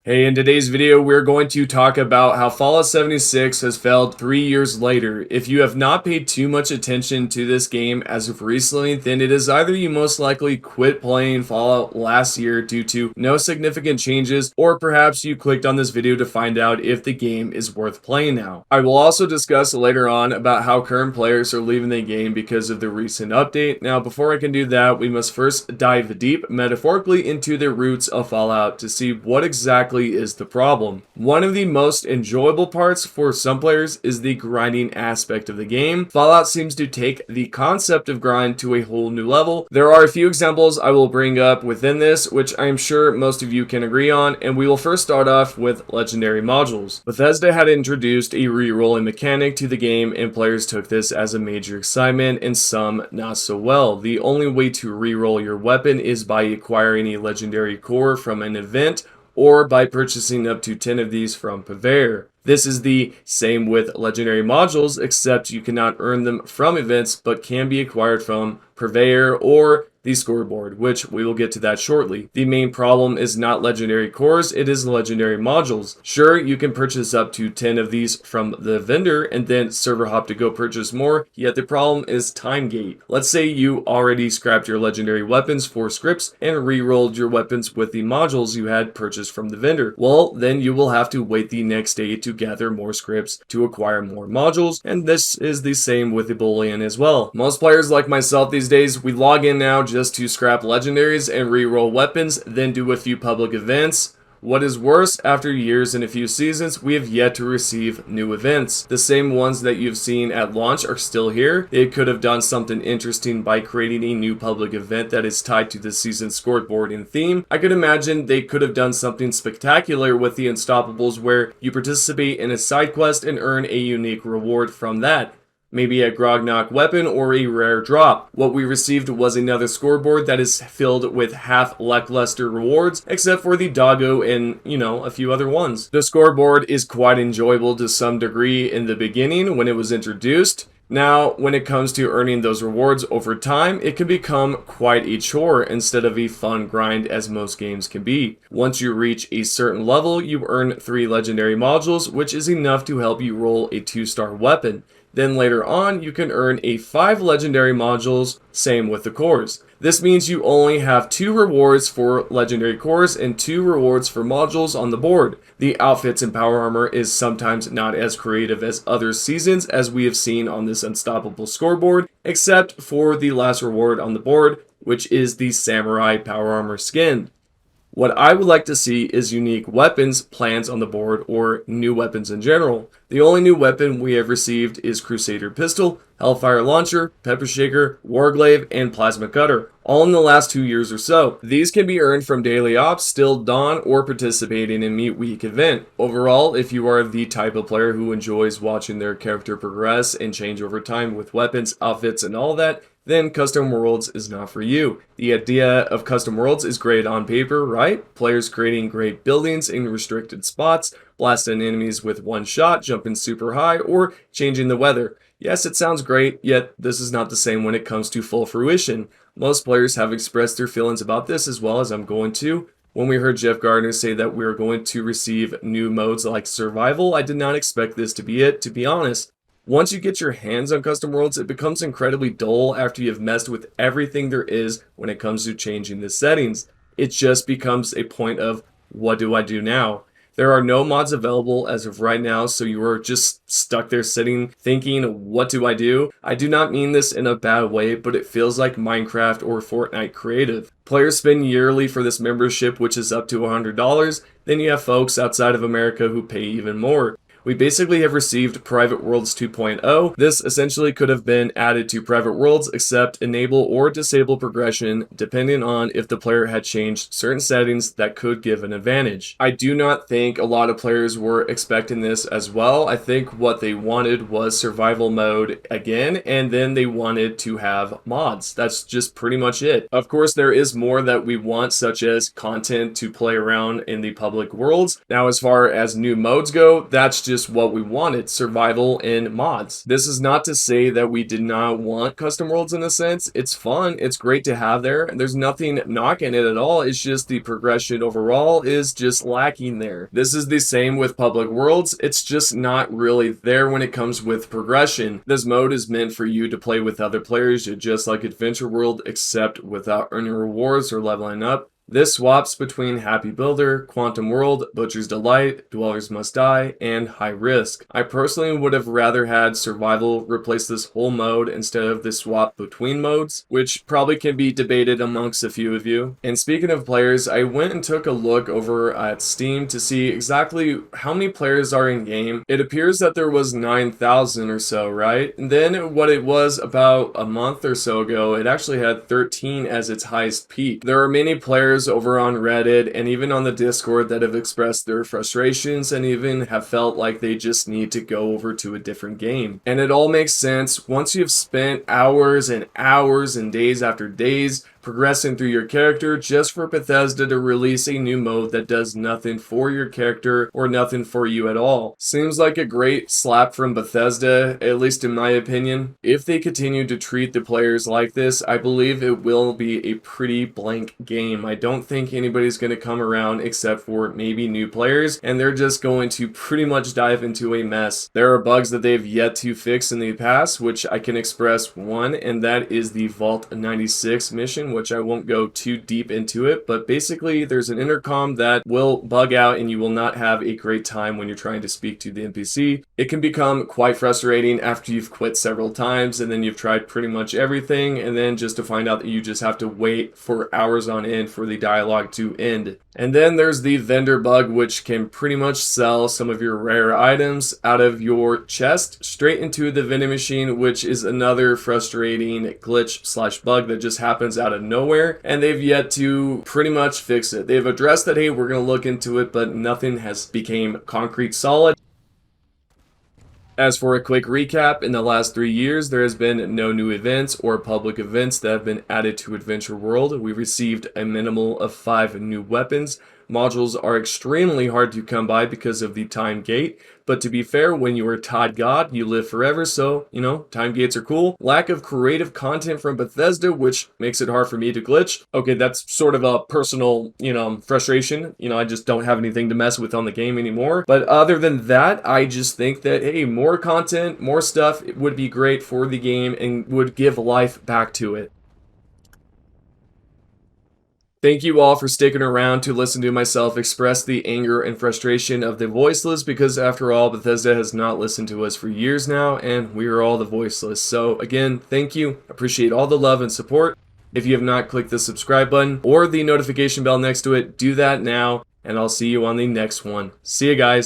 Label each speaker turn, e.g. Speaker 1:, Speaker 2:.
Speaker 1: Hey, in today's video, we're going to talk about how Fallout 76 has failed 3 years later. If you have not paid too much attention to this game as of recently, then it is either you most likely quit playing Fallout last year due to no significant changes, or perhaps you clicked on this video to find out if the game is worth playing now. I will also discuss later on about how current players are leaving the game because of the recent update. Now, before I can do that, we must first dive deep, metaphorically, into the roots of Fallout to see what exactly is the problem. One of the most enjoyable parts for some players is the grinding aspect of the game. Fallout seems to take the concept of grind to a whole new level. There are a few examples I will bring up within this, which I am sure most of you can agree on, and we will first start off with legendary modules. Bethesda had introduced a re-rolling mechanic to the game, and players took this as a major excitement, and some not so well. The only way to re-roll your weapon is by acquiring a legendary core from an event, or by purchasing up to 10 of these from Purveyor. This is the same with legendary modules, except you cannot earn them from events, but can be acquired from Purveyor or the Scoreboard, which we will get to that shortly. The main problem is not legendary cores, it is legendary modules. Sure, you can purchase up to 10 of these from the vendor and then server hop to go purchase more, yet the problem is time gate. Let's say you already scrapped your legendary weapons for scripts and re-rolled your weapons with the modules you had purchased from the vendor. Well, then you will have to wait the next day to gather more scripts to acquire more modules, and this is the same with the Boolean as well. Most players like myself these days, we log in now just to scrap legendaries and re-roll weapons, then do a few public events. What is worse, after years and a few seasons, we have yet to receive new events. The same ones that you've seen at launch are still here. They could have done something interesting by creating a new public event that is tied to the season scoreboard and theme. I could imagine they could have done something spectacular with the Unstoppables where you participate in a side quest and earn a unique reward from that. Maybe a Grognok weapon or a rare drop. What we received was another scoreboard that is filled with half lackluster rewards, except for the doggo and, a few other ones. The scoreboard is quite enjoyable to some degree in the beginning when it was introduced. Now, when it comes to earning those rewards over time, it can become quite a chore instead of a fun grind as most games can be. Once you reach a certain level, you earn 3 legendary modules, which is enough to help you roll a 2-star weapon. Then later on, you can earn a 5 legendary modules, same with the cores. This means you only have 2 rewards for legendary cores and 2 rewards for modules on the board. The outfits and power armor is sometimes not as creative as other seasons as we have seen on this Unstoppable scoreboard, except for the last reward on the board, which is the samurai power armor skin. What I would like to see is unique weapons plans on the board, or new weapons in general. The only new weapon we have received is Crusader Pistol, Hellfire Launcher, Pepper Shaker, Warglaive, and Plasma Cutter, all in the last 2 years or so. These can be earned from daily ops, Still Dawn, or participating in Meat Week event. Overall, if you are the type of player who enjoys watching their character progress and change over time with weapons, outfits, and all that, then Custom Worlds is not for you. The idea of Custom Worlds is great on paper, right? Players creating great buildings in restricted spots, blasting enemies with one shot, jumping super high, or changing the weather. Yes, it sounds great, yet this is not the same when it comes to full fruition. Most players have expressed their feelings about this, as well as I'm going to. When we heard Jeff Gardner say that we are going to receive new modes like Survival, I did not expect this to be it, to be honest. Once you get your hands on Custom Worlds, it becomes incredibly dull after you've messed with everything there is when it comes to changing the settings. It just becomes a point of, what do I do now? There are no mods available as of right now, so you are just stuck there sitting, thinking, what do I do? I do not mean this in a bad way, but it feels like Minecraft or Fortnite creative. Players spend yearly for this membership, which is up to $100. Then you have folks outside of America who pay even more. We basically have received Private Worlds 2.0. This essentially could have been added to Private Worlds, except enable or disable progression depending on if the player had changed certain settings that could give an advantage. I do not think a lot of players were expecting this as well. I think what they wanted was survival mode again, and then they wanted to have mods. That's just pretty much it. Of course, there is more that we want, such as content to play around in the public worlds. Now, as far as new modes go, that's just just what we wanted, survival in mods. This is not to say that we did not want custom worlds in a sense. It's fun, it's great to have there, and there's nothing knocking it at all. It's just the progression overall is just lacking there. This is the same with public worlds. It's just not really there when it comes with progression. This mode is meant for you to play with other players, just like Adventure World, except without earning rewards or leveling up. This swaps between Happy Builder, Quantum World, Butcher's Delight, Dwellers Must Die, and High Risk. I personally would have rather had Survival replace this whole mode instead of the swap between modes, which probably can be debated amongst a few of you. And speaking of players, I went and took a look over at Steam to see exactly how many players are in game. It appears that there was 9,000 or so, right? And then what it was about a month or so ago, it actually had 13 as its highest peak. There are many players over on Reddit and even on the Discord that have expressed their frustrations and even have felt like they just need to go over to a different game. And it all makes sense once you've spent hours and hours and days after days progressing through your character just for Bethesda to release a new mode that does nothing for your character or nothing for you at all. Seems like a great slap from Bethesda, at least in my opinion. If they continue to treat the players like this, I believe it will be a pretty blank game. I don't think anybody's going to come around except for maybe new players, and they're just going to pretty much dive into a mess. There are bugs that they've yet to fix in the past, which I can express one, and that is the Vault 96 mission, which I won't go too deep into it, but basically there's an intercom that will bug out and you will not have a great time when you're trying to speak to the NPC. It can become quite frustrating after you've quit several times and then you've tried pretty much everything, and then just to find out that you just have to wait for hours on end for the dialogue to end. And then there's the vendor bug, which can pretty much sell some of your rare items out of your chest straight into the vending machine, which is another frustrating glitch slash bug that just happens out of nowhere, and they've yet to pretty much fix it. They've addressed that, hey, we're going to look into it, but nothing has became concrete solid. As for a quick recap, in the last 3 years, there has been no new events or public events that have been added to Adventure World. We received a minimal of 5 new weapons. Modules are extremely hard to come by because of the time gate, but to be fair, when you are Todd God, you live forever, so, you know, time gates are cool. Lack of creative content from Bethesda, which makes it hard for me to glitch. Okay, that's sort of a personal, frustration. I just don't have anything to mess with on the game anymore. But other than that, I just think that, hey, more content, more stuff, it would be great for the game and would give life back to it. Thank you all for sticking around to listen to myself express the anger and frustration of the voiceless, because after all, Bethesda has not listened to us for years now, and we are all the voiceless. So again, thank you. Appreciate all the love and support. If you have not clicked the subscribe button or the notification bell next to it, do that now, and I'll see you on the next one. See you guys.